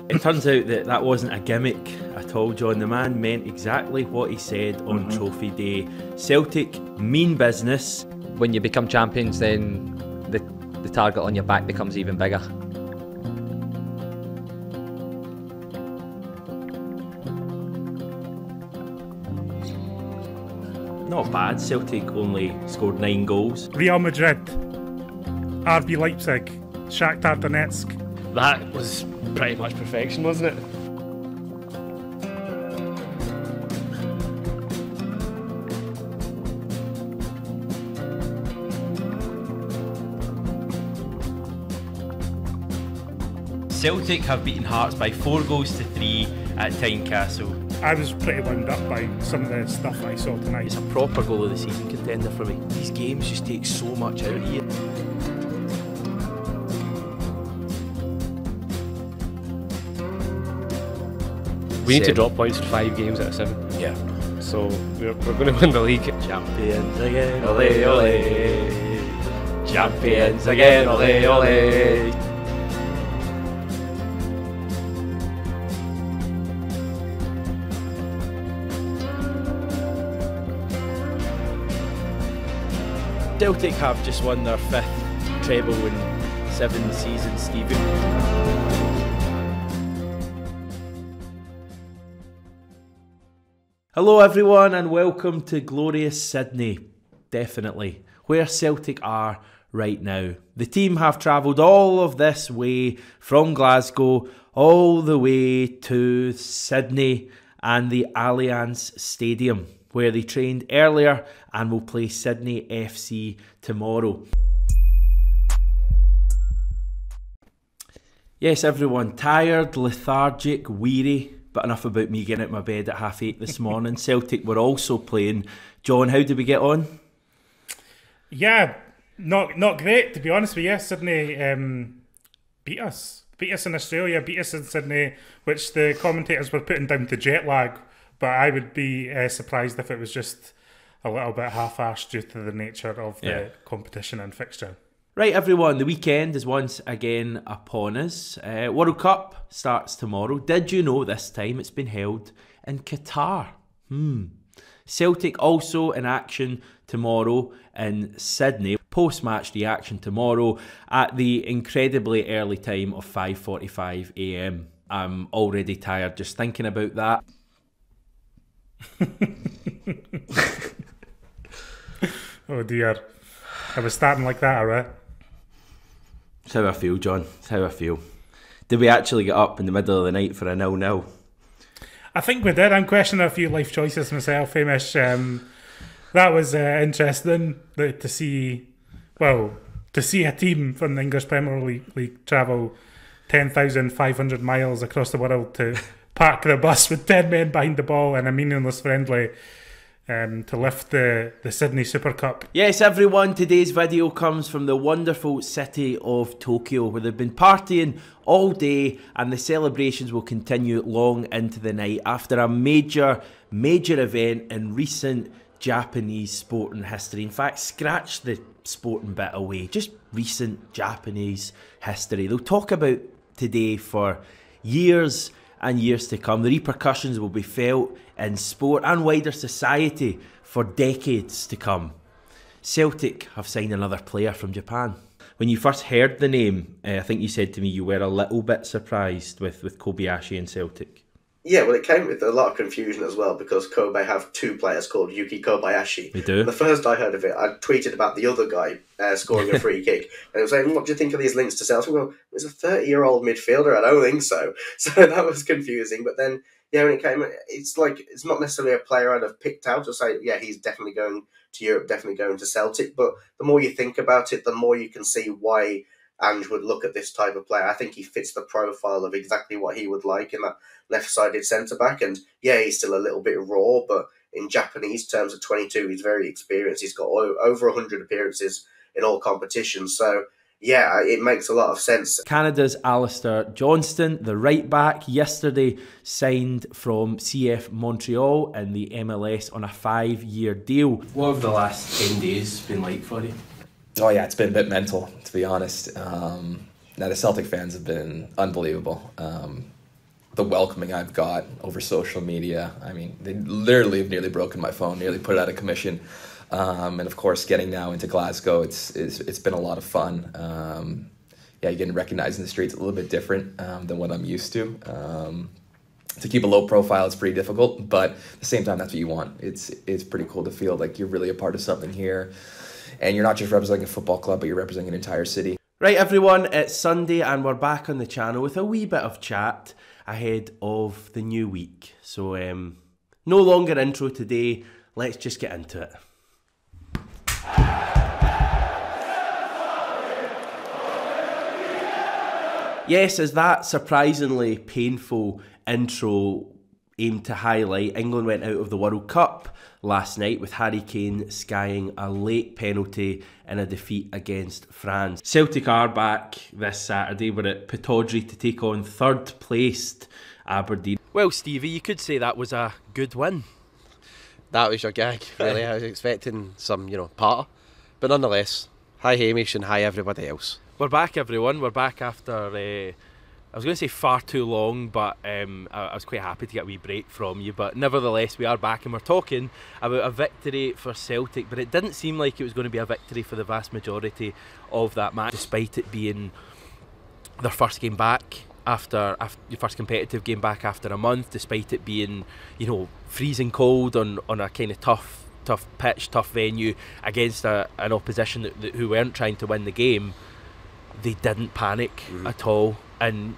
It turns out that that wasn't a gimmick at all, John. The man meant exactly what he said on Trophy Day. Celtic mean business. When you become champions, then the target on your back becomes even bigger. Not bad. Celtic only scored 9 goals. Real Madrid, RB Leipzig, Shakhtar Donetsk. That was pretty much perfection, wasn't it? Celtic have beaten Hearts by 4 goals to 3 at Tynecastle. I was pretty wound up by some of the stuff I saw tonight. It's a proper goal of the season contender for me. These games just take so much out of you. We need to drop points for 5 games out of 7. Yeah. So we're going to win the league. Champions again, ole ole. Champions again, ole ole. Celtic have just won their 5th treble in 7 seasons, Stephen. Hello everyone and welcome to glorious Sydney, definitely, where Celtic are right now. The team have travelled all of this way from Glasgow all the way to Sydney and the Allianz Stadium, where they trained earlier and will play Sydney FC tomorrow. Yes everyone, tired, lethargic, weary. But enough about me getting out of my bed at 8:30 this morning. Celtic were also playing. John, how did we get on? Yeah, not great, to be honest with you. Sydney beat us. Beat us in Australia, beat us in Sydney, which the commentators were putting down to jet lag. But I would be surprised if it was just a little bit half-assed due to the nature of the competition and fixture. Right, everyone, the weekend is once again upon us. World Cup starts tomorrow. Did you know this time it's been held in Qatar? Celtic also in action tomorrow in Sydney. Post-match reaction tomorrow at the incredibly early time of 5:45 AM. I'm already tired just thinking about that. Oh dear. I was starting like that, alright? That's how I feel, John. That's how I feel. Did we actually get up in the middle of the night for a 0-0? I think we did. I'm questioning a few life choices myself, Hamish. That was interesting to see a team from the English Premier League travel 10,500 miles across the world to park the bus with 10 men behind the ball in a meaningless friendly to lift the Sydney Super Cup. Yes, everyone, today's video comes from the wonderful city of Tokyo, where they've been partying all day and the celebrations will continue long into the night after a major event in recent Japanese sporting history. In fact, scratch the sporting bit away, just recent Japanese history. They'll talk about today for years and years to come. The repercussions will be felt in sport and wider society for decades to come. Celtic have signed another player from Japan. When you first heard the name, I think you said to me you were a little bit surprised with Kobayashi and Celtic. Yeah, well, it came with a lot of confusion as well because Kobe have 2 players called Yuki Kobayashi. They do. The first I heard of it, I tweeted about the other guy scoring a free kick, and it was saying, "What do you think of these links to Celtic?" Well, it's a 30-year-old midfielder. I don't think so. So that was confusing. But then, yeah, when it came, it's like it's not necessarily a player I'd have picked out to say, yeah, he's definitely going to Europe, definitely going to Celtic. But the more you think about it, the more you can see why Ange would look at this type of player. I think he fits the profile of exactly what he would like in that left-sided centre-back. And yeah, he's still a little bit raw, but in Japanese terms at 22, he's very experienced. He's got over 100 appearances in all competitions. So yeah, it makes a lot of sense. Canada's Alistair Johnston, the right-back, yesterday signed from CF Montreal in the MLS on a 5-year deal. What have the last 10 days been like for you? Oh yeah, it's been a bit mental, to be honest. Now the Celtic fans have been unbelievable. the welcoming I've got over social media. I mean, they literally have nearly broken my phone, nearly put it out of commission. And of course, getting now into Glasgow, it's been a lot of fun. Yeah, you're getting recognized in the streets a little bit different than what I'm used to. To keep a low profile, it's pretty difficult, but at the same time, that's what you want. It's pretty cool to feel like you're really a part of something here, and you're not just representing a football club, but you're representing an entire city. Right, everyone, it's Sunday and we're back on the channel with a wee bit of chat ahead of the new week. So, no longer intro today, let's just get into it. Yes, as that surprisingly painful intro aimed to highlight, England went out of the World Cup last night with Harry Kane skying a late penalty in a defeat against France. Celtic are back this Saturday. We're at Pittodrie to take on third-placed Aberdeen. Well, Stevie, you could say that was a good win. That was your gig, really. I was expecting some, patter. But nonetheless, hi Hamish and hi everybody else. We're back, everyone. We're back after, I was going to say far too long, but I was quite happy to get a wee break from you. But nevertheless, we are back and we're talking about a victory for Celtic. But it didn't seem like it was going to be a victory for the vast majority of that match, despite it being their first game back after your first competitive game back after a month, despite it being, freezing cold on a kind of tough pitch, tough venue against an opposition who weren't trying to win the game. They didn't panic at all. And,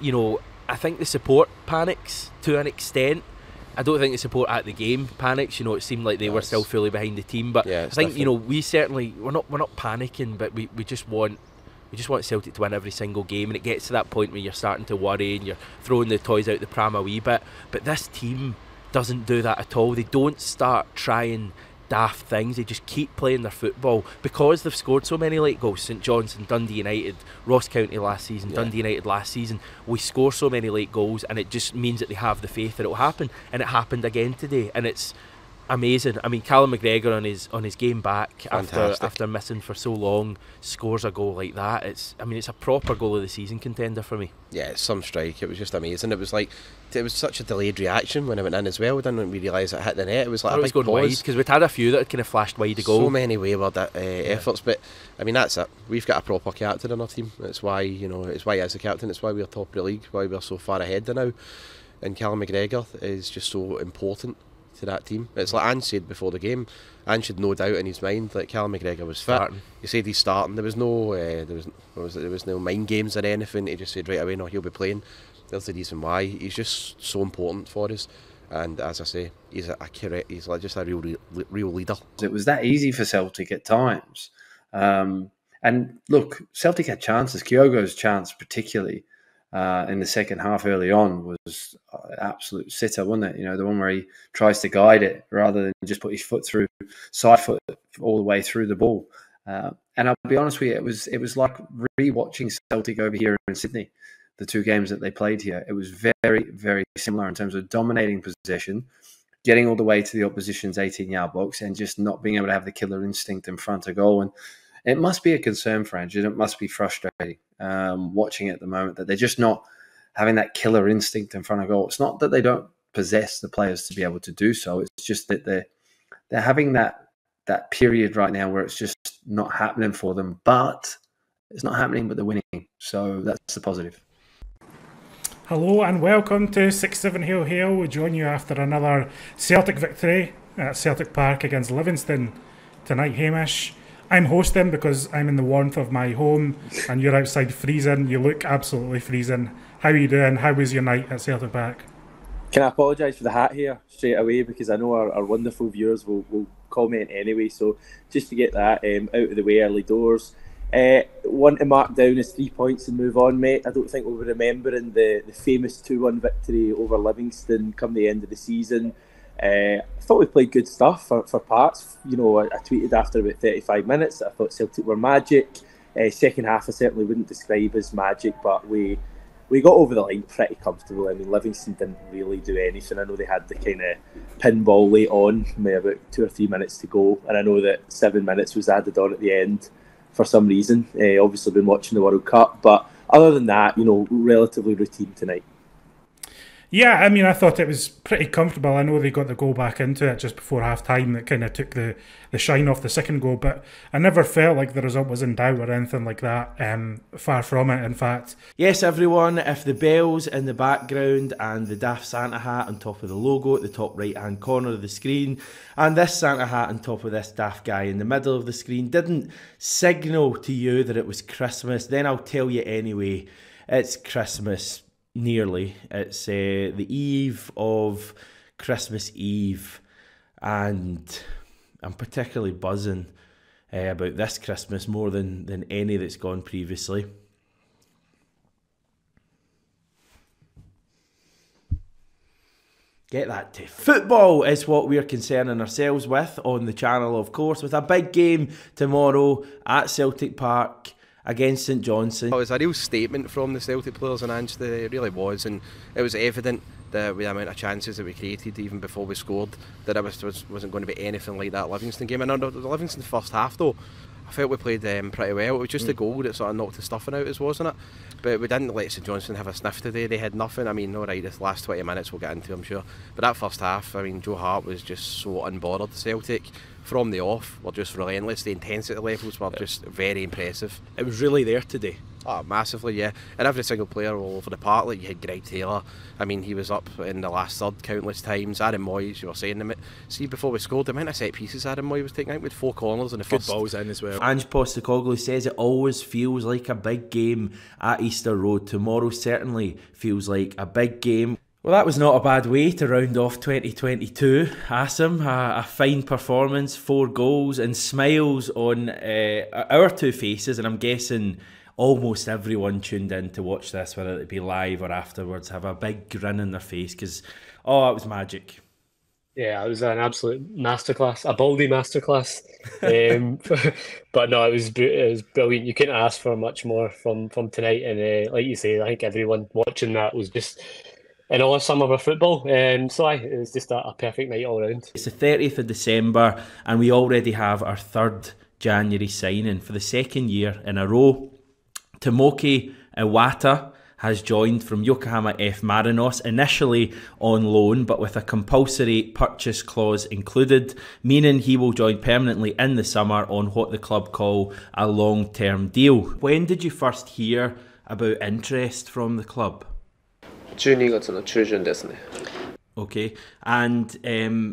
I think the support panics to an extent. I don't think the support at the game panics. It seemed like they were still fully behind the team. But I think, we certainly, we're not panicking, but we just want Celtic to win every single game. And it gets to that point where you're starting to worry and you're throwing the toys out the pram a wee bit. But this team doesn't do that at all. They don't start trying daft things. They just keep playing their football because they've scored so many late goals. St Johnstone, Dundee United, Ross County last season, Dundee United last season. We score so many late goals and it just means that they have the faith that it'll happen, and it happened again today, and it's amazing. I mean, Callum McGregor on his game back after missing for so long scores a goal like that. It's a proper goal of the season contender for me. Yeah, it's some strike. It was just amazing. It was such a delayed reaction when it went in as well. We didn't realise it hit the net. It was like a big going wide, because we'd had a few that had kind of flashed wide to go. So many wayward efforts, but that's it. We've got a proper captain in our team. It's why it's why he is the captain. It's why we're top of the league. Why we're so far ahead now. And Callum McGregor is just so important to that team. It's like Ange said before the game. Ange had no doubt in his mind that Callum McGregor was fit. He said he's starting. There was no mind games or anything. He just said right away, no, he'll be playing. There's the reason why. He's just so important for us. And as I say, he's just a real leader. It was that easy for Celtic at times. And look, Celtic had chances. Kyogo's chance particularly in the second half early on was an absolute sitter, wasn't it? The one where he tries to guide it rather than just put his side foot all the way through the ball. And I'll be honest with you, it was like re-watching Celtic over here in Sydney, the two games that they played here. It was very, very similar in terms of dominating possession, getting all the way to the opposition's 18-yard box and just not being able to have the killer instinct in front of goal. And it must be a concern for Ange. It must be frustrating watching it at the moment that they're just not having that killer instinct in front of goal. It's not that they don't possess the players to be able to do so. It's just that they're having that period right now where it's just not happening for them. But it's not happening, but they're winning. So that's the positive. Hello and welcome to 6-7 Hail Hail. We join you after another Celtic victory at Celtic Park against Livingston tonight, Hamish. I'm hosting because I'm in the warmth of my home and you're outside freezing. You look absolutely freezing. How are you doing? How was your night at Celtic Park? Can I apologise for the hat here straight away, because I know our wonderful viewers will comment anyway. So just to get that out of the way early doors. Want to mark down his 3 points and move on, mate. I don't think we'll be remembering the famous 2-1 victory over Livingston come the end of the season. I thought we played good stuff for parts. I tweeted after about 35 minutes that I thought Celtic were magic. Second half I certainly wouldn't describe as magic, but we got over the line pretty comfortable. I mean, Livingston didn't really do anything. I know they had the kind of pinball late on, maybe about 2 or 3 minutes to go, and I know that 7 minutes was added on at the end for some reason. Obviously been watching the World Cup, but other than that, relatively routine tonight. Yeah, I mean, I thought it was pretty comfortable. I know they got the goal back into it just before half time that kind of took the shine off the second goal, but I never felt like the result was in doubt or anything like that. Far from it, in fact. Yes, everyone, if the bells in the background and the Daft Santa hat on top of the logo at the top right hand corner of the screen and this Santa hat on top of this daft guy in the middle of the screen didn't signal to you that it was Christmas, then I'll tell you anyway, it's Christmas. Nearly. It's the eve of Christmas Eve, and I'm particularly buzzing about this Christmas more than any that's gone previously. Get that to football is what we're concerning ourselves with on the channel, of course, with a big game tomorrow at Celtic Park against St Johnstone. It was a real statement from the Celtic players in Ange, it really was, and it was evident that with the amount of chances that we created even before we scored, that it wasn't going to be anything like that Livingston game. And under the Livingston first half though, I felt we played pretty well. It was just the goal that sort of knocked the stuffing out us, wasn't it? But we didn't let St Johnstone have a sniff today. They had nothing. I mean, alright, this last 20 minutes we'll get into, I'm sure. But that first half, I mean, Joe Hart was just so unbothered. Celtic, from the off, were just relentless. The intensity levels were just very impressive. It was really there today. Oh, massively, yeah. And every single player all over the park, like you had Greg Taylor. I mean, he was up in the last third countless times. Aaron Moyes, you were saying them. See, before we scored, the amount of set pieces Aaron Moyes was taking out with 4 corners in the Good first. balls in as well. Ange Postecoglou says it always feels like a big game at Easter Road. Tomorrow certainly feels like a big game. Well, that was not a bad way to round off 2022, Asim. A fine performance, 4 goals and smiles on our two faces, and I'm guessing almost everyone tuned in to watch this, whether it be live or afterwards, have a big grin on their face because, it was magic. Yeah, it was an absolute masterclass, a baldy masterclass. But no, it was brilliant. You couldn't ask for much more from tonight, and like you say, I think everyone watching that was just in all summer of football. So it was just a perfect night all round. It's the 30th of December, and we already have our 3rd January signing for the 2nd year in a row. Tomoki Iwata has joined from Yokohama F. Marinos, initially on loan, but with a compulsory purchase clause included, meaning he will join permanently in the summer on what the club call a long-term deal. When did you first hear about interest from the club? 12月の中旬ですね。Okay, and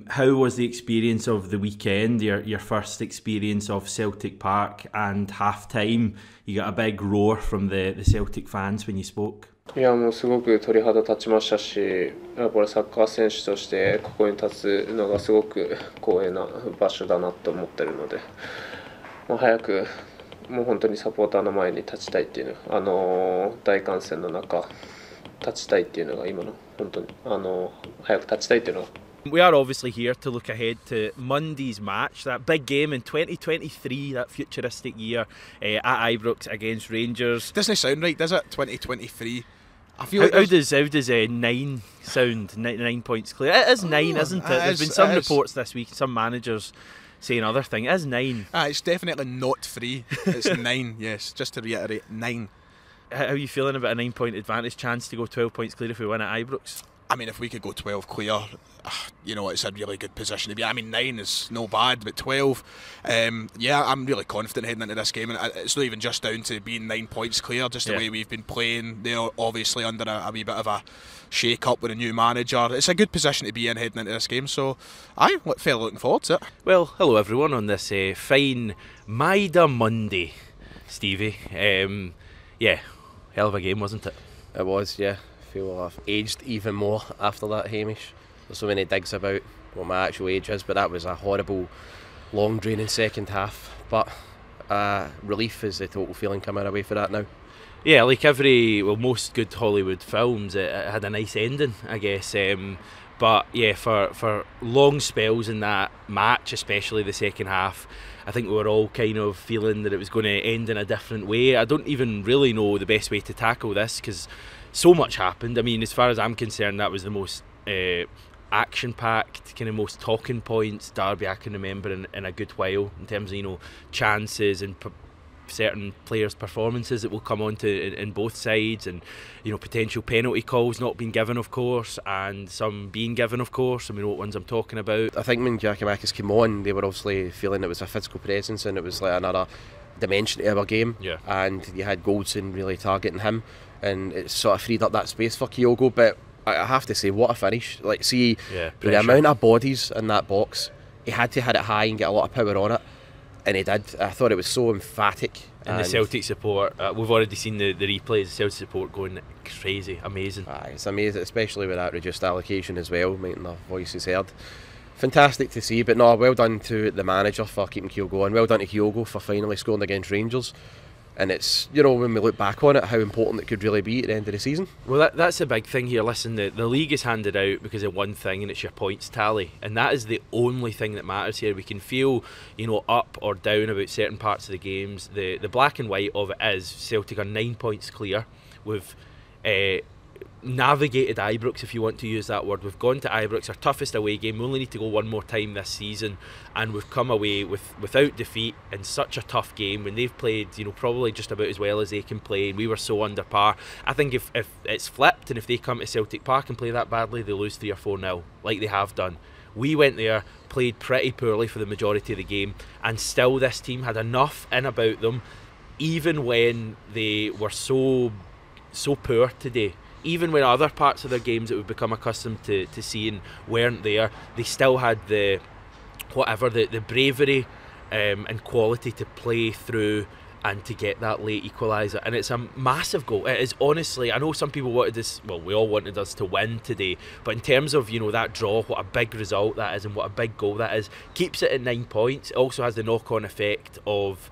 how was the experience of the weekend, your first experience of Celtic Park and half-time? You got a big roar from the Celtic fans when you spoke. いや、もうすごく鳥肌立ちましたし、これサッカー選手としてここに立つのがすごく光栄な場所だなと思ってるので、もう早くもう本当にサポーターの前に立ちたいっていうの、大歓声の中立ちたいっていうのが今の本当に早く立ちたいっていうのが。We are obviously here to look ahead to Monday's match, that big game in 2023, that futuristic year at Ibrox against Rangers. Doesn't sound right, does it? 2023. I feel how does 9 sound? 9 points clear. It is 9, isn't it? There's been some reports this week, some managers saying other thing. It is 9. It's definitely not 3. It's 9. Yes, just to reiterate, 9. How are you feeling about a 9-point advantage chance to go 12 points clear if we win at Ibrox? I mean, if we could go 12 clear, it's a really good position to be. I mean, 9 is no bad, but 12, I'm really confident heading into this game. And it's not even just down to being 9 points clear, just the way we've been playing. They're obviously under a wee bit of a shake-up with a new manager. It's a good position to be in heading into this game, so I'm fairly looking forward to it. Well, hello everyone on this fine Maida Monday, Stevie. Hell of a game, wasn't it? It was, yeah. I feel I've aged even more after that, Hamish. There's so many digs about what my actual age is, but that was a horrible, long draining second half. But relief is the total feeling coming away for that now. Yeah, like most good Hollywood films, it had a nice ending, I guess. But yeah, for long spells in that match, especially the second half, I think we were all kind of feeling that it was going to end in a different way. I don't even really know the best way to tackle this because so much happened. I mean, as far as I'm concerned, that was the most action-packed, kind of most talking points derby I can remember in a good while in terms of chances and certain players' performances that we'll come on to in both sides, and potential penalty calls not being given, of course, and some being given, of course. I mean, what ones I'm talking about. I think when Giakoumakis came on, they were obviously feeling it was a physical presence and it was like another dimension to our game. Yeah. And you had Goldson really targeting him, and it sort of freed up that space for Kyogo. But I have to say, what a finish! Like, see, the amount of bodies in that box, he had to hit it high and get a lot of power on it, and he did. I thought it was so emphatic. And the Celtic support, we've already seen the replays, the Celtic support going crazy, amazing. It's amazing, especially with that reduced allocation as well, making their voices heard. Fantastic to see, but no, well done to the manager for keeping Kyogo on, well done to Kyogo for finally scoring against Rangers. And it's, when we look back on it, how important it could really be at the end of the season. Well, that's a big thing here. Listen, the league is handed out because of one thing, and it's your points tally. And that is the only thing that matters here. We can feel, up or down about certain parts of the games. The black and white of it is Celtic are 9 points clear. We've navigated Ibrox, if you want to use that word. We've gone to Ibrox, our toughest away game. We only need to go one more time this season, and we've come away without defeat in such a tough game when they've played probably just about as well as they can play, and we were so under par. I think if it's flipped, and if they come to Celtic Park and play that badly, they lose 3 or 4-0 like they have done. We went there, played pretty poorly for the majority of the game, and still this team had enough in about them, even when they were so poor today. Even when other parts of their games that we've become accustomed to seeing weren't there, they still had the bravery and quality to play through and to get that late equaliser. And it's a massive goal. It is, honestly, I know some people wanted this, well, we all wanted us to win today, but in terms of, that draw, what a big result that is and what a big goal that is, keeps it at 9 points. It also has the knock-on effect of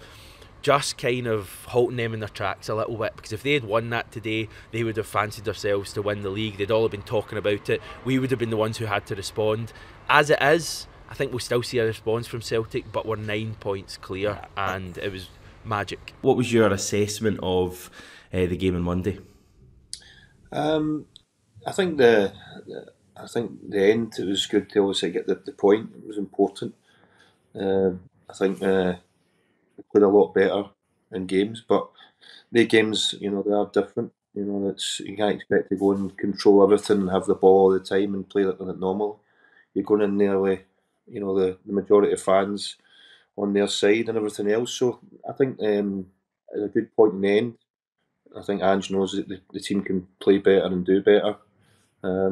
just kind of halting them in their tracks a little bit, because if they had won that today, they would have fancied themselves to win the league. They'd all have been talking about it. We would have been the ones who had to respond. As it is, I think we'll still see a response from Celtic, but we're 9 points clear, and it was magic. What was your assessment of the game on Monday? I think the end, it was good to obviously get the point. It was important. I think we played a lot better in games, but the games, they are different. You can't expect to go and control everything and have the ball all the time and play like normal. You're going in there with, the majority of fans on their side and everything else. So I think it's a good point in the end. I think Ange knows that the team can play better and do better. I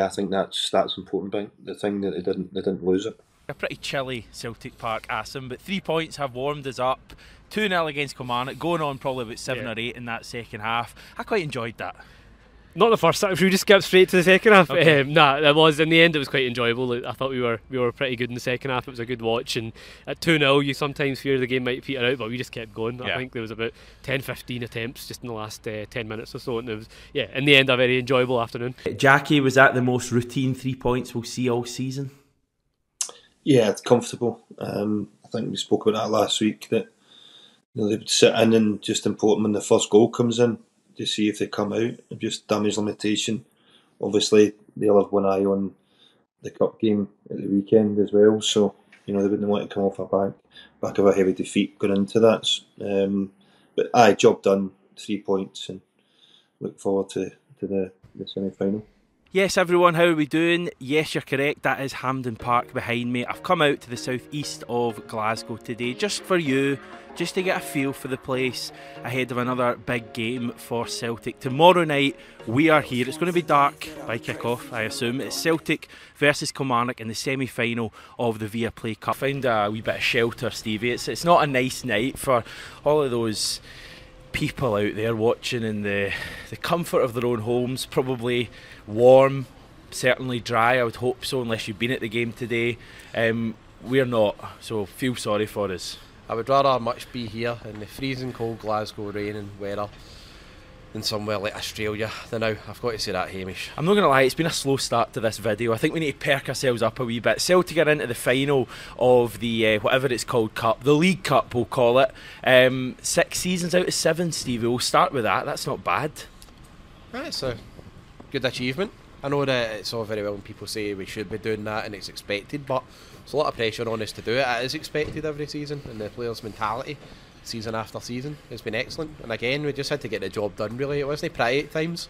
think that's important. The thing that they didn't lose it. A pretty chilly Celtic Park, Asim, but 3 points have warmed us up. 2-0 against Kilmarnock, going on probably about 7 or 8 in that second half. I quite enjoyed that. Not the first half. Should we just skip straight to the second half? Okay. It was, in the end, it was quite enjoyable. I thought we were pretty good in the second half. It was a good watch, and at 2-0 you sometimes fear the game might peter out, but we just kept going. I think there was about 10-15 attempts just in the last 10 minutes or so, and it was, in the end, a very enjoyable afternoon. Jackie, was that the most routine 3 points we'll see all season? Yeah, it's comfortable. I think we spoke about that last week, that they would sit in and just important when the first goal comes in to see if they come out. Just damage limitation. Obviously, they'll have one eye on the cup game at the weekend as well, so they wouldn't want to come off a back of a heavy defeat going into that. But job done, 3 points, and look forward to the semi-final. Yes, everyone, how are we doing? Yes, you're correct, that is Hampden Park behind me. I've come out to the southeast of Glasgow today just for you, just to get a feel for the place ahead of another big game for Celtic. Tomorrow night we are here. It's going to be dark by kick-off, I assume. It's Celtic versus Kilmarnock in the semi-final of the Viaplay Cup. Found a wee bit of shelter, Stevie. It's not a nice night for all of those people out there watching in the comfort of their own homes, probably warm, certainly dry, I would hope so, unless you've been at the game today. We're not, so feel sorry for us. I would rather much be here in the freezing cold Glasgow rain and weather than somewhere like Australia than now. I've got to say that, Hamish. I'm not going to lie, it's been a slow start to this video. I think we need to perk ourselves up a wee bit. Celtic are into the final of the, whatever it's called, cup. The League Cup, we'll call it. 6 seasons out of 7, Stevie. We'll start with that. That's not bad. It's a good achievement. I know that it's all very well when people say we should be doing that and it's expected, but There's a lot of pressure on us to do it. It is expected every season, and the players' mentality, season after season, has been excellent. And again, we just had to get the job done, really. It wasn't pretty at times,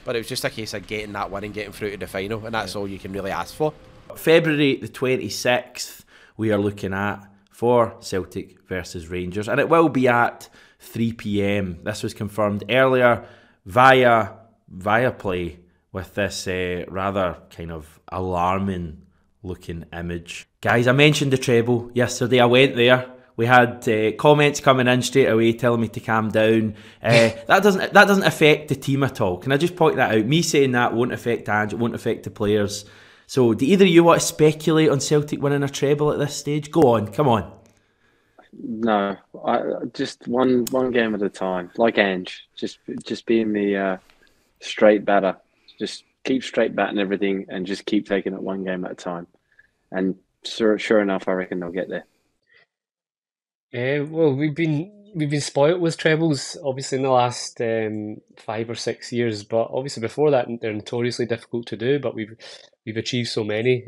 but it was just a case of getting that win and getting through to the final, and that's all you can really ask for. February the 26th, we are looking at for Celtic versus Rangers, and it will be at 3 p.m. This was confirmed earlier via Play with this rather kind of alarming looking image. Guys, I mentioned the treble yesterday. I went there. We had comments coming in straight away telling me to calm down. That doesn't affect the team at all. Can I just point that out? Me saying that won't affect Ange, it won't affect the players. So do either of you want to speculate on Celtic winning a treble at this stage? Go on, come on. No, just one game at a time. Like Ange, just being the straight batter. Just keep straight batting everything and just keep taking it one game at a time. And sure enough, I reckon they'll get there. Well, we've been spoilt with trebles, obviously in the last 5 or 6 years. But obviously before that, they're notoriously difficult to do. But we've achieved so many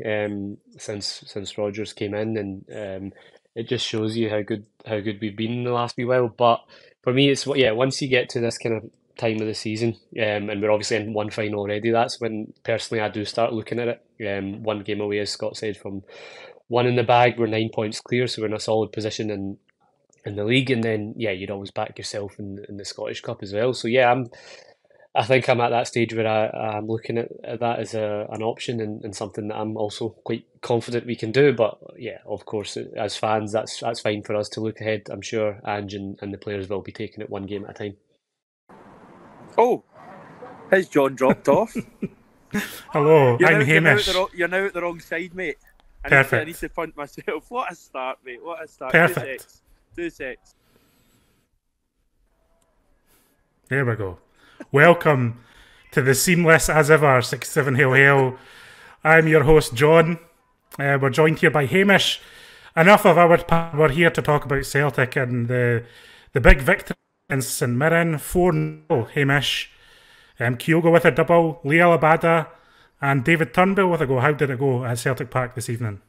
since Rodgers came in, and it just shows you how good we've been in the last wee while. But for me, it's once you get to this kind of time of the season, and we're obviously in one final already, that's when personally I do start looking at it. One game away, as Scott said, from one in the bag. We're 9 points clear, so we're in a solid position in the league, and then you'd always back yourself in the Scottish Cup as well. So I think I'm at that stage where I'm looking at that as an option and something that I'm also quite confident we can do. But of course, as fans, that's fine for us to look ahead. I'm sure Ange and the players will be taking it one game at a time. Oh, has John dropped off? Hello, I'm Hamish. You're now at the wrong side, mate. Perfect. I need to punt myself. What a start, mate. What a start. Perfect. 2 secs. There we go. Welcome to the seamless as ever 6-7 Hail Hail. I'm your host, John. We're joined here by Hamish. Enough of our part. We're here to talk about Celtic and the big victory against St Mirren, 4-0. Hamish. Kyogo with a double, Liel Abada and David Turnbull with a goal. How did it go at Celtic Park this evening?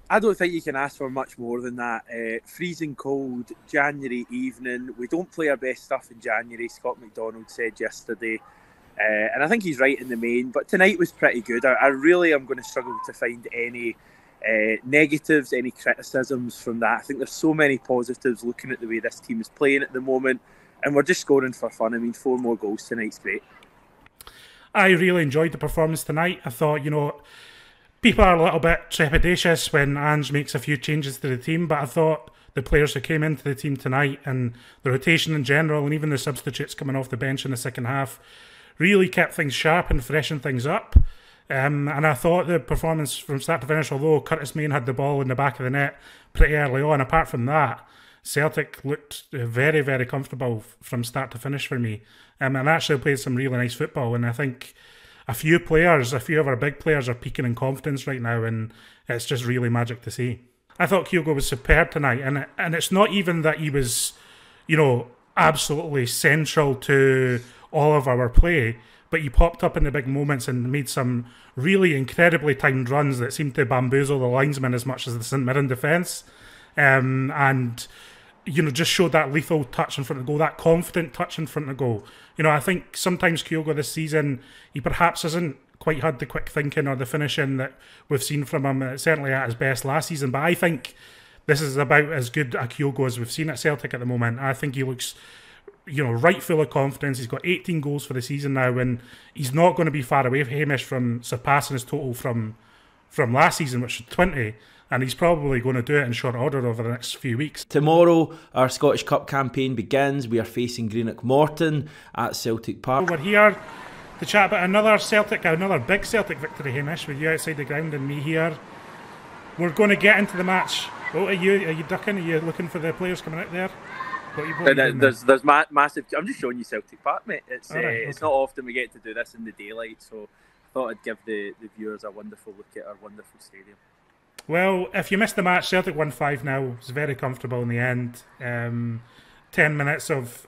I don't think you can ask for much more than that. Freezing cold, January evening. We don't play our best stuff in January, Scott McDonald said yesterday. And I think he's right in the main. But tonight was pretty good. I really am going to struggle to find any negatives, any criticisms from that. I think there's so many positives looking at the way this team is playing at the moment. And we're just scoring for fun. I mean, 4 more goals tonight's great. I really enjoyed the performance tonight. I thought, people are a little bit trepidatious when Ange makes a few changes to the team, but I thought the players who came into the team tonight and the rotation in general and even the substitutes coming off the bench in the second half really kept things sharp and freshened things up. And I thought the performance from start to finish, although Curtis Main had the ball in the back of the net pretty early on, apart from that, Celtic looked very, very comfortable from start to finish for me. And actually played some really nice football. And I think a few of our big players are peaking in confidence right now, and it's just really magic to see. I thought Kyogo was superb tonight, and it's not even that he was, absolutely central to all of our play, but he popped up in the big moments and made some really incredibly timed runs that seemed to bamboozle the linesman as much as the St Mirren defence. And just showed that lethal touch in front of goal, that confident touch in front of goal. I think sometimes Kyogo this season, he perhaps hasn't quite had the quick thinking or the finishing that we've seen from him, certainly at his best last season. But I think this is about as good a Kyogo as we've seen at Celtic at the moment. I think he looks, right full of confidence. He's got 18 goals for the season now, and he's not going to be far away, Hamish, from surpassing his total from last season, which was 20. And he's probably going to do it in short order over the next few weeks. Tomorrow, our Scottish Cup campaign begins. We are facing Greenock Morton at Celtic Park. We're here to chat about another big Celtic victory, Hamish, with you outside the ground and me here. We're going to get into the match. Oh, are you ducking? Are you looking for the players coming out there? There's massive. I'm just showing you Celtic Park, mate. It's okay. It's not often we get to do this in the daylight, so I thought I'd give the viewers a wonderful look at our wonderful stadium. Well, if you missed the match, Celtic won 5-0. It was very comfortable in the end. 10 minutes of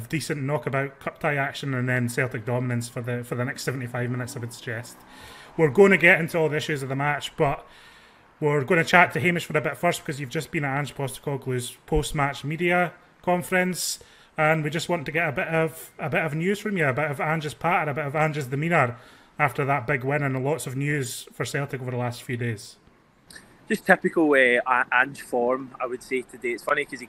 decent knockabout cup tie action, and then Celtic dominance for the next 75 minutes, I would suggest. We're going to get into all the issues of the match, but We're going to chat to Hamish for a bit first because you've just been at Ange Postecoglou's post-match media conference, and we just want to get a bit of news from you, a bit of Ange's patter, a bit of Ange's demeanour after that big win, and lots of news for Celtic over the last few days. Just typical Ange form, I would say today. It's funny because he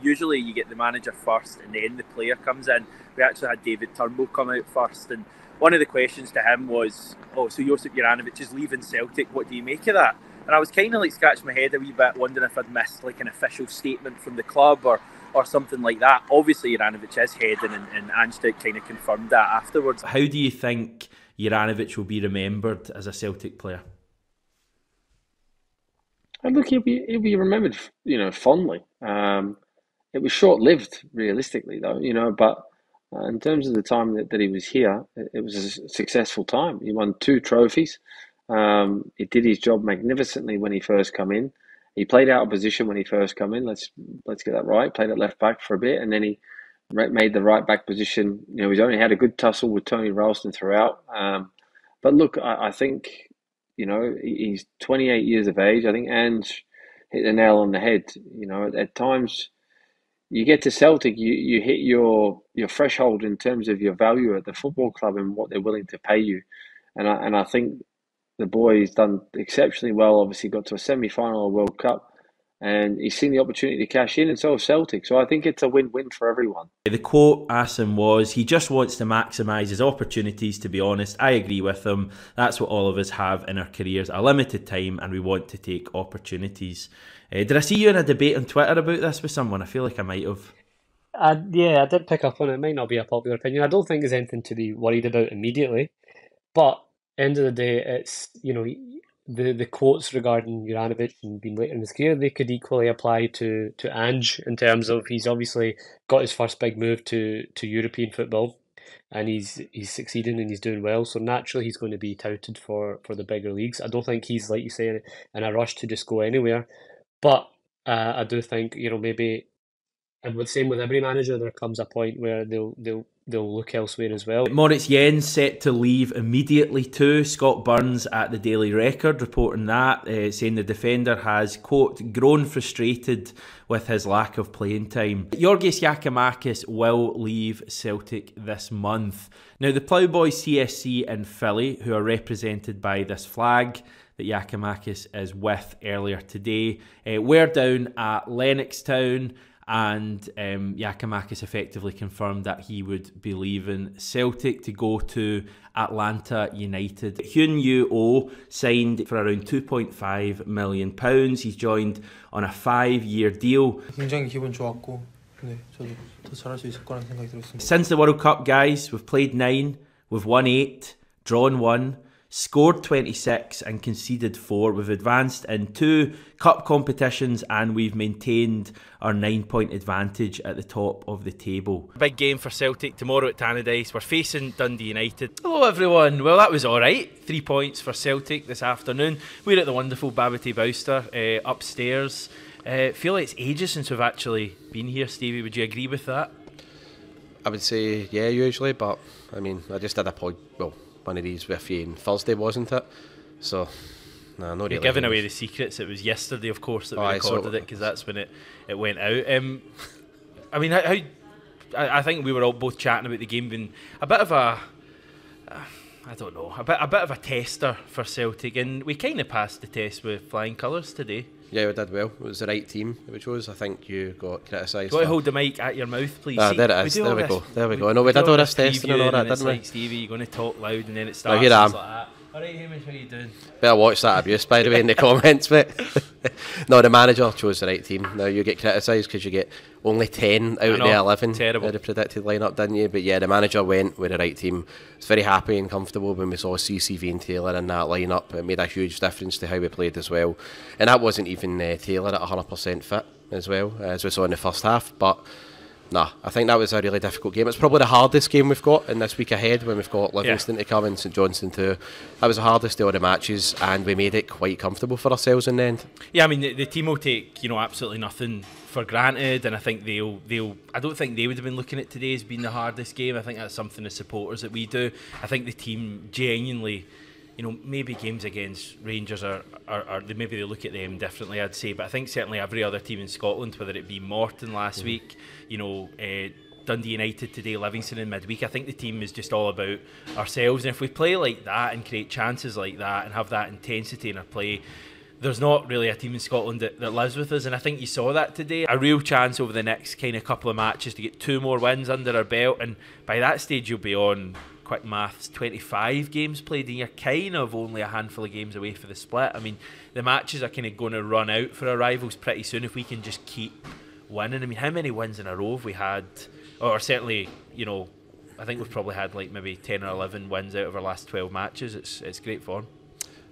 usually you get the manager first and then the player comes in. We actually had David Turnbull come out first, and one of the questions to him was, "Oh, so Josip Juranovic is leaving Celtic. What do you make of that?" And I was kind of like scratching my head a wee bit, wondering if I'd missed like an official statement from the club or something like that. Obviously, Juranovic is heading, and Ange kind of confirmed that afterwards. How do you think Juranovic will be remembered as a Celtic player? And look, he'll be remembered, fondly. It was short-lived, realistically, though, but in terms of the time that he was here, it was a successful time. He won 2 trophies. He did his job magnificently when he first come in. He played out of position when he first come in. Let's get that right. Played at left back for a bit, and then he made the right back position. He's only had a good tussle with Tony Ralston throughout. But look, I think he's 28 years of age. I think Ange hit the nail on the head. At times you get to Celtic, you hit your threshold in terms of your value at the football club and what they're willing to pay you. And I think the boy's done exceptionally well. Obviously got to a semi-final of World Cup, and he's seen the opportunity to cash in, and so have Celtic. So I think it's a win-win for everyone. The quote Asim was, he just wants to maximise his opportunities, to be honest. I agree with him. That's what all of us have in our careers, a limited time, and we want to take opportunities. Did I see you in a debate on Twitter about this with someone? I feel like I might have. Yeah, I did pick up on it. It might not be a popular opinion. I don't think there's anything to be worried about immediately. But end of the day, it's, the quotes regarding Juranovic and being later in his career, they could equally apply to Ange in terms of he's obviously got his first big move to European football, and he's succeeding and he's doing well. So naturally, he's going to be touted for the bigger leagues. I don't think he's, like you say, in a rush to just go anywhere. But I do think, maybe, and the same with every manager, there comes a point where they'll look elsewhere as well. Moritz Jens set to leave immediately too. Scott Burns at the Daily Record reporting that, saying the defender has, quote, grown frustrated with his lack of playing time. Georgios Giakoumakis will leave Celtic this month. Now the Ploughboys CSC in Philly, who are represented by this flag that Giakoumakis is with earlier today, we're down at Lennoxtown, and Giakoumakis effectively confirmed that he would be leaving Celtic to go to Atlanta United. Hyun Yoo-oh signed for around £2.5 million. He's joined on a 5-year deal. 굉장히 기분 좋았고, 저도 더 잘할 수 있을 거라는 생각이 들었습니다. Since the World Cup, guys, we've played 9, we've won 8, drawn 1, scored 26 and conceded 4. We've advanced in 2 cup competitions and we've maintained our 9-point advantage at the top of the table. Big game for Celtic tomorrow at Tannadice. We're facing Dundee United. Hello everyone. Well, that was alright. 3 points for Celtic this afternoon. We're at the wonderful Babbity Bowster upstairs. Feel like it's ages since we've actually been here, Stevie. Would you agree with that? I would say yeah, usually, but I mean, I just did a pod, one of these with you on Thursday, wasn't it? So, nah, not really. You're giving away the secrets. It was yesterday, of course, that we recorded it, because that's when it went out. I mean, I think we were all both chatting about the game being a bit of a, I don't know, a bit of a tester for Celtic, and we kind of passed the test with flying colours today. Yeah, we did well. It was the right team, which was, I think you got criticised. Do you want to hold the mic at your mouth, please? There it is. There we go. There we go. No, we did all this testing and all that, didn't we? Like, Stevie, you're going to talk loud and then it starts. Here I am. Like that. Alright, Hamish, how you doing? Better watch that abuse, by the way, in the comments, mate. No, the manager chose the right team. Now you get criticised because you get only 10 out of the 11 terrible. of the predicted lineup, didn't you? But yeah, the manager went with the right team. I was very happy and comfortable when we saw CCV and Taylor in that lineup. It made a huge difference to how we played as well. And that wasn't even Taylor at 100% fit as well, as we saw in the first half. But nah, I think that was a really difficult game. It's probably the hardest game we've got in this week ahead, when we've got Livingston to come and St Johnstone too. That was the hardest of all the matches, and we made it quite comfortable for ourselves in the end. Yeah, I mean the team will take absolutely nothing for granted, and I think they'll. I don't think they would have been looking at today as being the hardest game. I think that's something as supporters that we do. I think the team genuinely, maybe games against Rangers are maybe they look at them differently, I'd say, but I think certainly every other team in Scotland, whether it be Morton last week, Dundee United today, Livingston in midweek, I think the team is just all about ourselves, and if we play like that and create chances like that and have that intensity in our play, there's not really a team in Scotland that lives with us, and I think you saw that today. A real chance over the next kind of couple of matches to get 2 more wins under our belt, and by that stage you'll be on, quick maths, 25 games played, and you're kind of only a handful of games away for the split. I mean, the matches are kind of going to run out for our rivals pretty soon if we can just keep winning. I mean, how many wins in a row have we had? Or certainly, I think we've probably had like maybe 10 or 11 wins out of our last 12 matches. It's great form.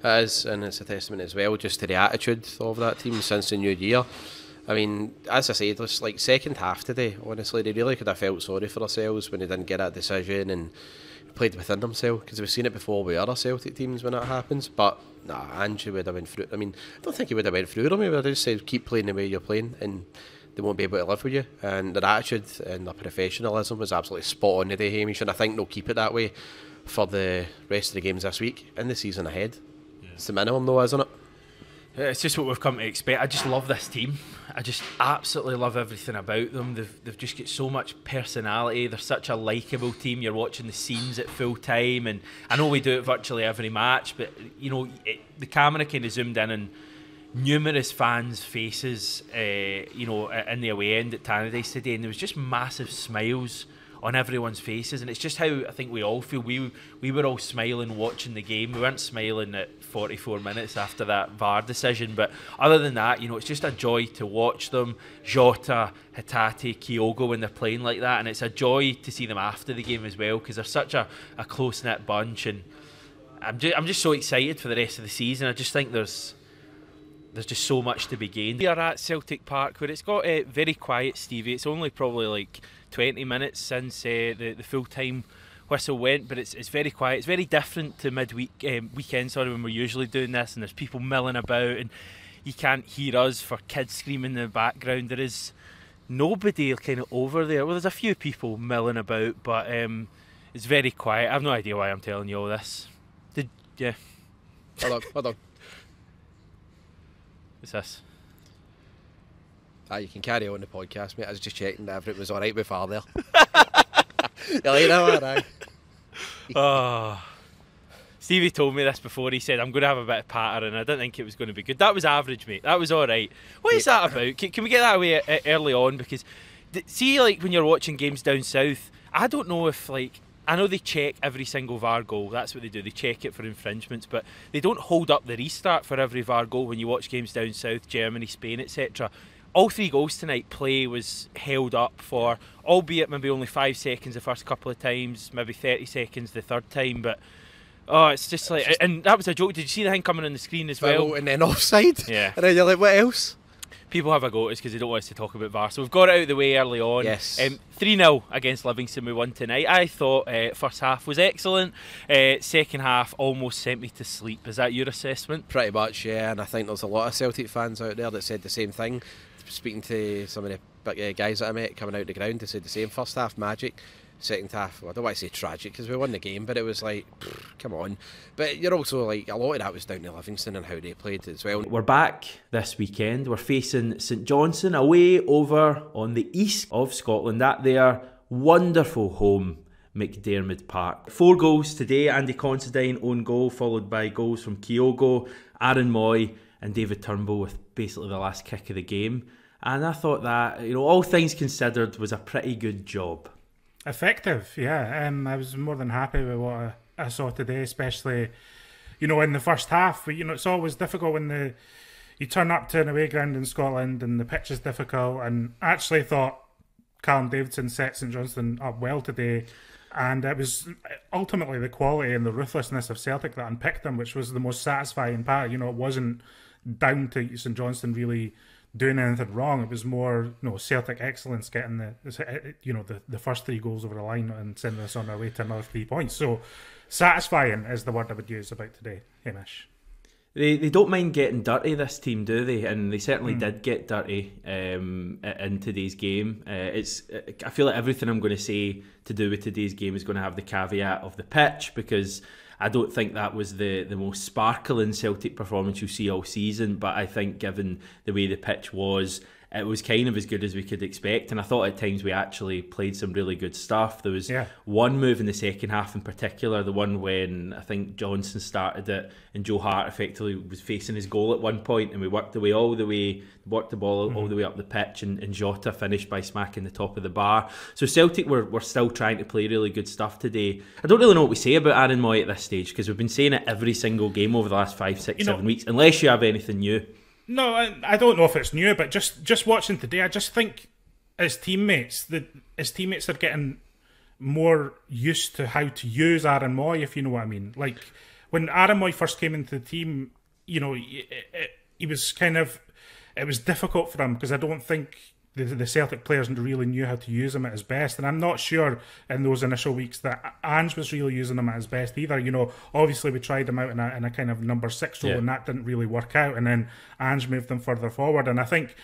It is, and it's a testament as well just to the attitude of that team since the new year. I mean, as I said, it's like second half today, honestly, they really could have felt sorry for themselves when they didn't get that decision and played within themselves, because we've seen it before with other Celtic teams when that happens. But Andrew would have went through. I mean, I don't think he would have went through them. He would have just said, keep playing the way you're playing, and they won't be able to live with you. And their attitude and their professionalism was absolutely spot on today, Hamish, and I think they'll keep it that way for the rest of the games this week and the season ahead. Yeah. It's the minimum though, isn't it? It's just what we've come to expect. I just love this team. I just absolutely love everything about them. They've just got so much personality. They're such a likeable team. You're watching the scenes at full time, and I know we do it virtually every match, but the camera kind of zoomed in on numerous fans' faces, in the away end at Tannadice today, and there was just massive smiles on everyone's faces, and it's just how I think we all feel. We were all smiling watching the game. We weren't smiling at 44 minutes after that VAR decision, but other than that, it's just a joy to watch them. Jota, Hatate, Kyogo, when they're playing like that, and it's a joy to see them after the game as well, because they're such a close-knit bunch, and I'm just so excited for the rest of the season. I just think there's just so much to be gained. We are at Celtic Park, where it's got very quiet, Stevie. It's only probably like 20 minutes since the full-time whistle went, but it's very quiet. It's very different to weekend, when we're usually doing this, and there's people milling about, and you can't hear us for kids screaming in the background. There is nobody kind of over there. Well, there's a few people milling about, but it's very quiet. I have no idea why I'm telling you all this. Hold on. What's this? You can carry on the podcast, mate. I was just checking that everything was alright before there. You like that one, aye? Oh. Stevie told me this before. He said, I'm going to have a bit of patter, and I didn't think it was going to be good. That was average, mate. That was alright. What is that about? Can we get that away early on? Because, see, like, when you're watching games down south, I don't know if, like, I know they check every single VAR goal. That's what they do. They check it for infringements, but they don't hold up the restart for every VAR goal when you watch games down south, Germany, Spain, etc. All 3 goals tonight, play was held up for, albeit maybe only 5 seconds the first couple of times, maybe 30 seconds the third time, but it's just like, and that was a joke. Did you see the thing coming on the screen as well? And then offside? Yeah. And then you're like, what else? People have a go at us because they don't want us to talk about VAR, so we've got it out of the way early on. Yes. 3-0 against Livingston we won tonight. I thought first half was excellent. Second half almost sent me to sleep. Is that your assessment? Pretty much, yeah, and I think there's a lot of Celtic fans out there that said the same thing. Speaking to some of the big guys that I met coming out the ground, they said the same. First half magic, second half, well, I don't want to say tragic because we won the game, but it was like, come on. But you're also like, a lot of that was down to Livingston and how they played as well. We're back this weekend. We're facing St Johnstone away over on the east of Scotland at their wonderful home, McDiarmid Park. 4 goals today. Andy Considine own goal, followed by goals from Kyogo, Aaron Moy and David Turnbull with basically the last kick of the game. And I thought that, all things considered, was a pretty good job. Effective, yeah. I was more than happy with what I saw today, especially, in the first half. But, it's always difficult when you turn up to an away ground in Scotland and the pitch is difficult. And I actually thought Callum Davidson set St Johnstone up well today. And it was ultimately the quality and the ruthlessness of Celtic that unpicked them, which was the most satisfying part. It wasn't down to St Johnstone really doing anything wrong. It was more, Celtic excellence getting the first 3 goals over the line and sending us on our way to another 3 points. So satisfying is the word I would use about today, Hamish. They don't mind getting dirty, this team, do they? And they certainly did get dirty in today's game. I feel like everything I'm going to say to do with today's game is going to have the caveat of the pitch, because I don't think that was the most sparkling Celtic performance you'll see all season. But I think given the way the pitch was, it was kind of as good as we could expect, and I thought at times we actually played some really good stuff. There was one move in the second half in particular, the one when I think Johnson started it and Joe Hart effectively was facing his goal at one point, and we worked the ball all the way up the pitch, and Jota finished by smacking the top of the bar. So Celtic were still trying to play really good stuff today. I don't really know what we say about Aaron Moy at this stage, because we've been saying it every single game over the last 5, 6, 7 weeks, unless you have anything new. No, I don't know if it's new, but just watching today, I just think his teammates are getting more used to how to use Aaron Moy, if you know what I mean. Like, when Aaron Moy first came into the team, you know, he was kind of... It was difficult for him, because I don't think the Celtic players really knew how to use him at his best, and I'm not sure in those initial weeks that Ange was really using him at his best either. You know, obviously we tried him out in a kind of number 6 role, and that didn't really work out, and then Ange moved him further forward, and I think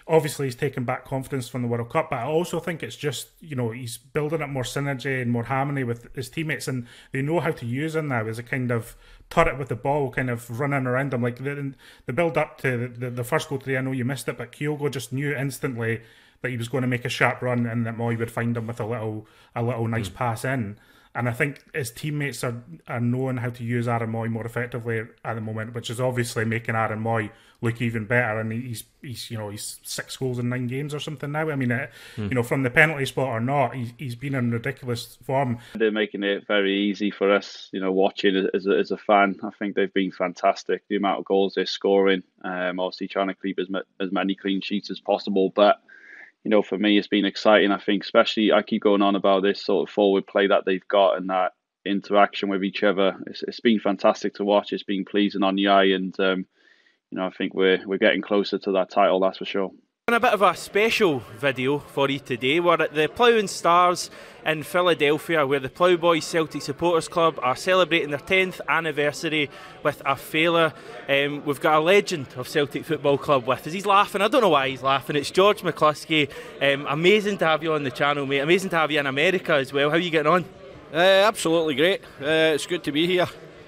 obviously he's taken back confidence from the World Cup, but I also think it's just, you know, he's building up more synergy and more harmony with his teammates, and they know how to use him now as a kind of turret with the ball, kind of running around him. Like the build up to the first goal today, I know you missed it, but Kyogo just knew instantly that he was going to make a sharp run, and that Moy would find him with a little nice pass in. And I think his teammates are knowing how to use Aaron Moy more effectively at the moment, which is obviously making Aaron Moy look even better. And he's 6 goals in 9 games or something now. I mean, you know, from the penalty spot or not, he's been in ridiculous form. They're making it very easy for us, you know, watching as a fan. I think they've been fantastic. The amount of goals they're scoring, obviously trying to keep as many clean sheets as possible, but you know, for me, it's been exciting. I think, especially, I keep going on about this sort of forward play that they've got and that interaction with each other. It's been fantastic to watch. It's been pleasing on the eye, and you know, I think we're getting closer to that title. That's for sure. And a bit of a special video for you today. We're at the Ploughing Stars in Philadelphia, where the Ploughboys Celtic Supporters Club are celebrating their 10th anniversary with a fella. We've got a legend of Celtic Football Club with us. He's laughing. I don't know why he's laughing. It's George McCluskey. Amazing to have you on the channel, mate. Amazing to have you in America as well. How are you getting on? Absolutely great. It's good to be here.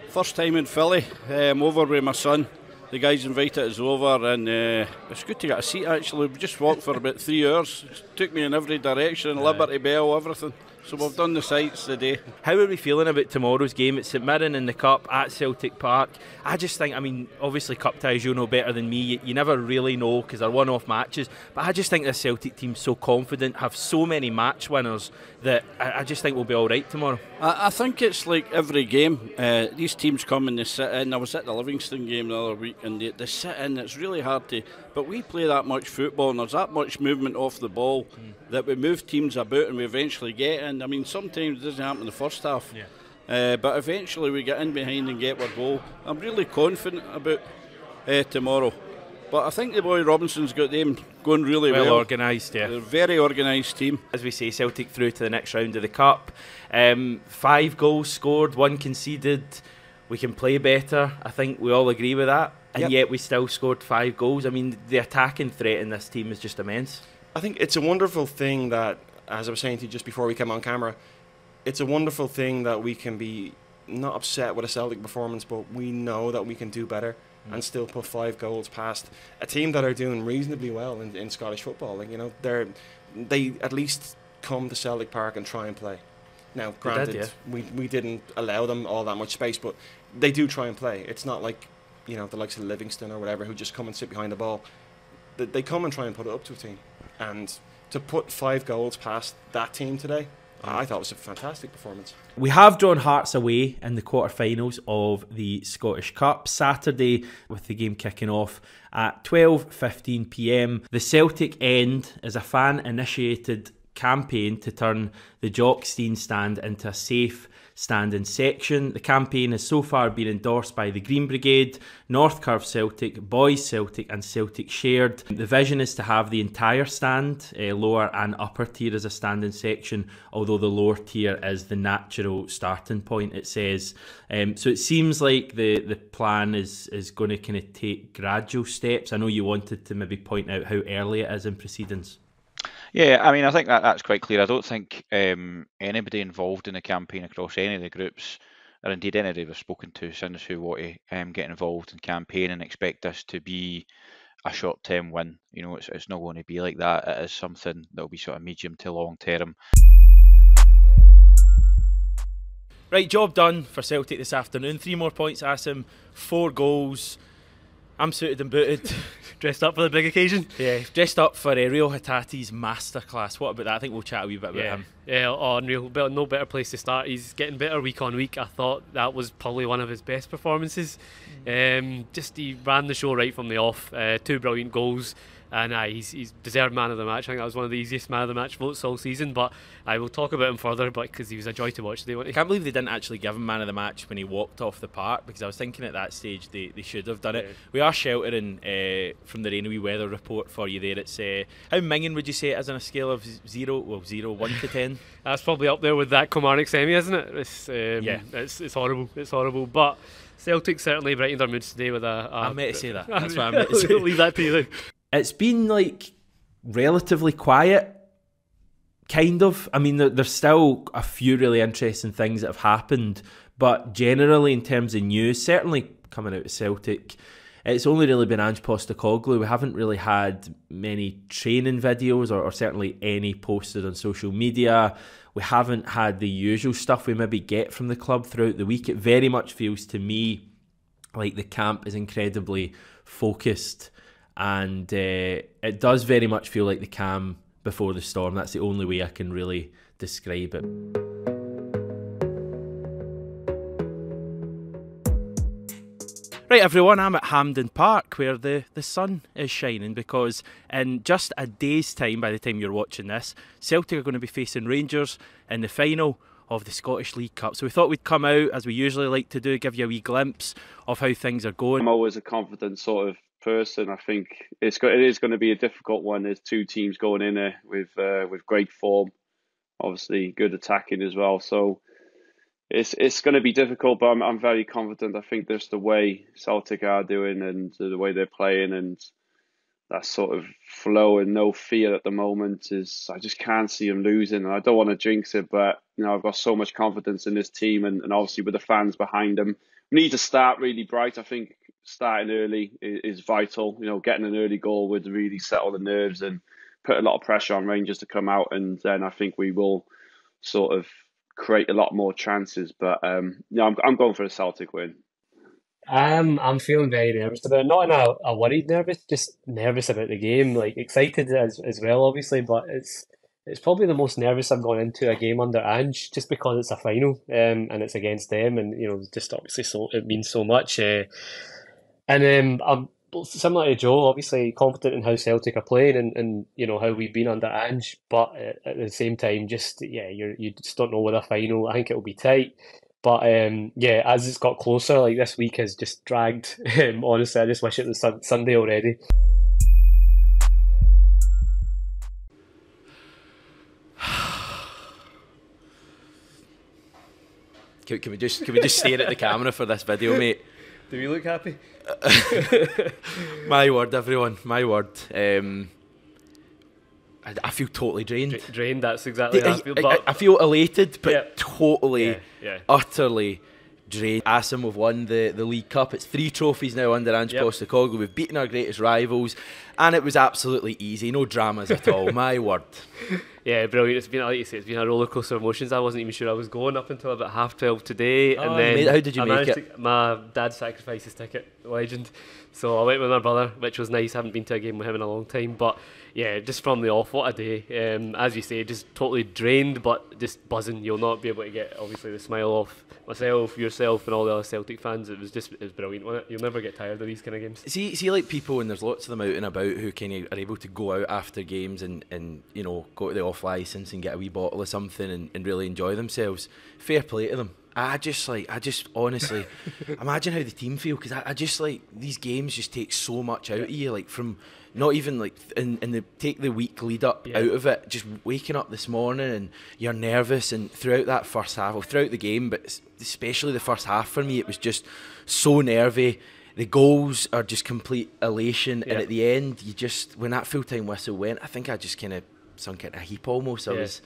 First time in Philly. I'm over with my son. The guys invited us over, and it's good to get a seat actually. We just walked for about 3 hours. It took me in every direction, Liberty Bell, everything. So we've done the sights today. How are we feeling about tomorrow's game? It's St Mirren in the Cup at Celtic Park. I just think, I mean, obviously Cup ties you'll know better than me. You never really know because they're one-off matches. But I just think this Celtic team's so confident, have so many match winners, that I just think we'll be all right tomorrow. I think it's like every game. These teams come and they sit in. I was at the Livingston game the other week, and they sit in. It's really hard to... But we play that much football, and there's that much movement off the ball that we move teams about and we eventually get in. I mean, sometimes it doesn't happen in the first half. But eventually we get in behind and get our goal. I'm really confident about tomorrow. But I think the boy Robinson's got them going really well. Well organised, yeah. They're a very organised team. As we say, Celtic through to the next round of the Cup. 5 goals scored, 1 conceded. We can play better. I think we all agree with that. And yet we still scored 5 goals. I mean, the attacking threat in this team is just immense. I think it's a wonderful thing that, as I was saying to you just before we came on camera, it's a wonderful thing that we can be not upset with a Celtic performance, but we know that we can do better and still put 5 goals past a team that are doing reasonably well in Scottish football. Like, you know, they at least come to Celtic Park and try and play. Now, granted, we didn't allow them all that much space, but they do try and play. It's not like, you know, the likes of Livingston or whatever who just come and sit behind the ball. They come and try and put it up to a team. And to put 5 goals past that team today, I thought it was a fantastic performance. We have drawn Hearts away in the quarterfinals of the Scottish Cup Saturday, with the game kicking off at 12:15 p.m. The Celtic end is a fan-initiated campaign to turn the Jockstein stand into a safe standing section. The campaign has so far been endorsed by the Green Brigade, North Curve Celtic, Boys Celtic and Celtic Shared. The vision is to have the entire stand, lower and upper tier, as a standing section, although the lower tier is the natural starting point, it says. So it seems like the plan is going to kind of take gradual steps. I know you wanted to maybe point out how early it is in proceedings. Yeah, I mean, I think that's quite clear. I don't think anybody involved in the campaign across any of the groups, or indeed anybody we've spoken to since, who want to get involved in campaign and expect this to be a short-term win. You know, it's not going to be like that. It is something that will be sort of medium to long-term. Right, job done for Celtic this afternoon. 3 more points, Asim, 4 goals. I'm suited and booted. Dressed up for the big occasion? Yeah, dressed up for Rio Hatate's masterclass. What about that? I think we'll chat a wee bit about him. Yeah, unreal. No better place to start. He's getting better week on week. I thought that was probably one of his best performances. He ran the show right from the off. 2 brilliant goals. And he's deserved man of the match. I think that was one of the easiest man of the match votes all season. But I will talk about him further, because he was a joy to watch today. I can't believe they didn't actually give him man of the match when he walked off the park, because I was thinking at that stage they should have done it. We are sheltering from the rain, a wee weather report for you there. It's how minging would you say it is on a scale of 1 to 10? That's probably up there with that Kilmarnock semi, isn't it? It's horrible. It's horrible. But Celtic certainly brightened our moods today with I'm meant to say that. That's what I'm meant to say. Leave that to you then. It's been like relatively quiet, kind of. I mean, there's still a few really interesting things that have happened, but generally in terms of news, certainly coming out of Celtic, it's only really been Ange Postecoglou. We haven't really had many training videos or certainly any posted on social media. We haven't had the usual stuff we maybe get from the club throughout the week. It very much feels to me like the camp is incredibly focused. And it does very much feel like the calm before the storm. That's the only way I can really describe it. Right, everyone, I'm at Hampden Park, where the sun is shining, because in just a day's time, by the time you're watching this, Celtic are going to be facing Rangers in the final of the Scottish League Cup. So we thought we'd come out, as we usually like to do, give you a wee glimpse of how things are going. I'm always a confident sort of person. I think it is going to be a difficult one. There's 2 teams going in there with great form, obviously good attacking as well. So it's going to be difficult, but I'm very confident. I think there's the way Celtic are doing and the way they're playing, and that sort of flow and no fear at the moment is, I just can't see them losing. And I don't want to jinx it, but I've got so much confidence in this team, and obviously with the fans behind them. We need to start really bright. I think starting early is vital. Getting an early goal would really settle the nerves and put a lot of pressure on Rangers to come out, and then I think we will sort of create a lot more chances. But I'm going for a Celtic win. I'm feeling very nervous about it. Not in a worried nervous, just nervous about the game. Like excited as well, obviously, but it's probably the most nervous I've gone into a game under Ange, just because it's a final and it's against them, and just obviously it means so much. I'm similar to Joe, obviously confident in how Celtic are playing and how we've been under Ange, but at the same time, you just don't know with a final. I think it'll be tight. But as it's got closer, like this week has just dragged. Honestly, I just wish it was Sunday already. Can we just stare at the camera for this video, mate? Do we look happy? My word, everyone. My word. I feel totally drained. Drained, that's exactly how I feel. But I feel elated, but totally, utterly drained. Asim, we've won the League Cup. It's 3 trophies now under Ange Postecoglou. We've beaten our greatest rivals, and it was absolutely easy. No dramas at all. My word. Yeah, brilliant. It's been, like you say, it's been a rollercoaster of emotions. I wasn't even sure I was going up until about 12:30 today. And then how did you make it? My dad sacrificed his ticket, legend. So I went with my brother, which was nice. I haven't been to a game with him in a long time. But yeah, just from the off, what a day. As you say, just totally drained, but just buzzing. You'll not be able to get, obviously, the smile off myself, yourself, and all the other Celtic fans. It was brilliant, wasn't it? You'll never get tired of these kind of games. See, like people, and there's lots of them out and about who kind of are able to go out after games and go to the off licence and get a wee bottle of something and really enjoy themselves. Fair play to them. I just honestly imagine how the team feel, because I just like these games just take so much out of you, like from not even like and they take the week lead up out of it, just waking up this morning and you're nervous, and throughout that first half, well, throughout the game, but especially the first half for me, it was just so nervy. The goals are just complete elation, and at the end, you just, when that full-time whistle went, I think I just kind of sunk in a heap almost. I was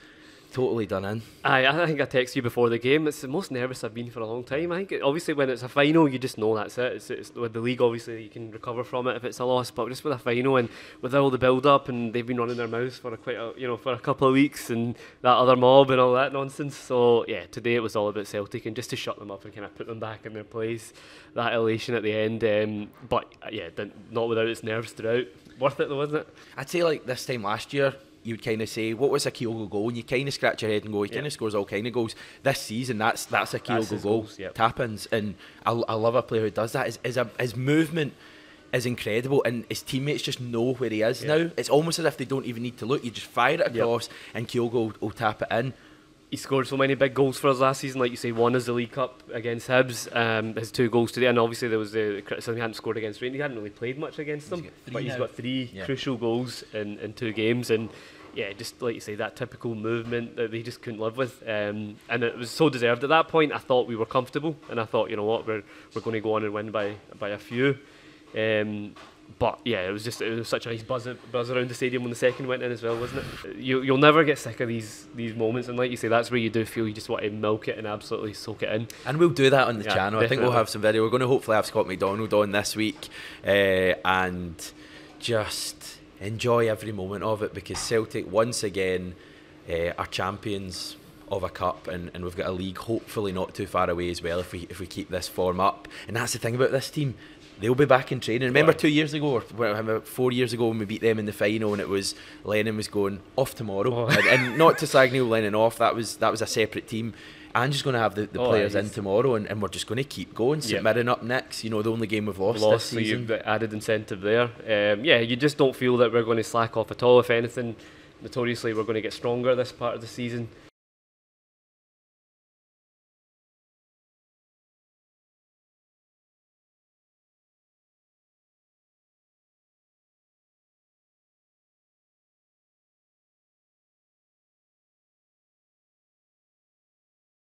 totally done in. I think I texted you before the game. It's the most nervous I've been for a long time. I think obviously when it's a final, you just know that's it. It's with the league, obviously you can recover from it if it's a loss, but just with a final and with all the build-up, and they've been running their mouths for for a couple of weeks, and that other mob and all that nonsense. So yeah, today it was all about Celtic, and just to shut them up and kind of put them back in their place. That elation at the end, but yeah, not without its nerves throughout. Worth it though, wasn't it? I'd say like this time last year, you would kind of say, what was a Kyogo goal? And you kind of scratch your head and go, he kind of scores all kind of goals. This season, that's a Kyogo goal. Tap-ins. And I love a player who does that. His movement is incredible, and his teammates just know where he is now. It's almost as if they don't even need to look. You just fire it across and Kyogo will tap it in. He scored so many big goals for us last season, like you say. One is the League Cup against Hibs, his 2 goals today, and obviously there was the criticism he hadn't scored against Rangers. He hadn't really played much against them, but he's got 3 crucial goals in 2 games, and yeah, just like you say, that typical movement that they just couldn't live with, and it was so deserved. At that point, I thought we were comfortable, and I thought, you know what, we're going to go on and win by a few. But yeah, it was such a nice buzz around the stadium when the second went in as well, wasn't it? You'll never get sick of these moments, and like you say, that's where you do feel you just want to milk it and absolutely soak it in. And we'll do that on the channel. Definitely. I think we'll have some video. We're going to hopefully have Scott McDonald on this week, and just enjoy every moment of it, because Celtic once again are champions of a cup, and we've got a league hopefully not too far away as well if we keep this form up. And that's the thing about this team. They'll be back in training. Remember 2 years ago, or 4 years ago, when we beat them in the final, and it was Lennon was going off tomorrow, and not to slag Neil Lennon off. That was a separate team. Ange's going to have the players in tomorrow, and we're just going to keep going. St Mirren up next. The only game we've lost this season. So you've got added incentive there. You just don't feel that we're going to slack off at all. If anything, notoriously, we're going to get stronger this part of the season.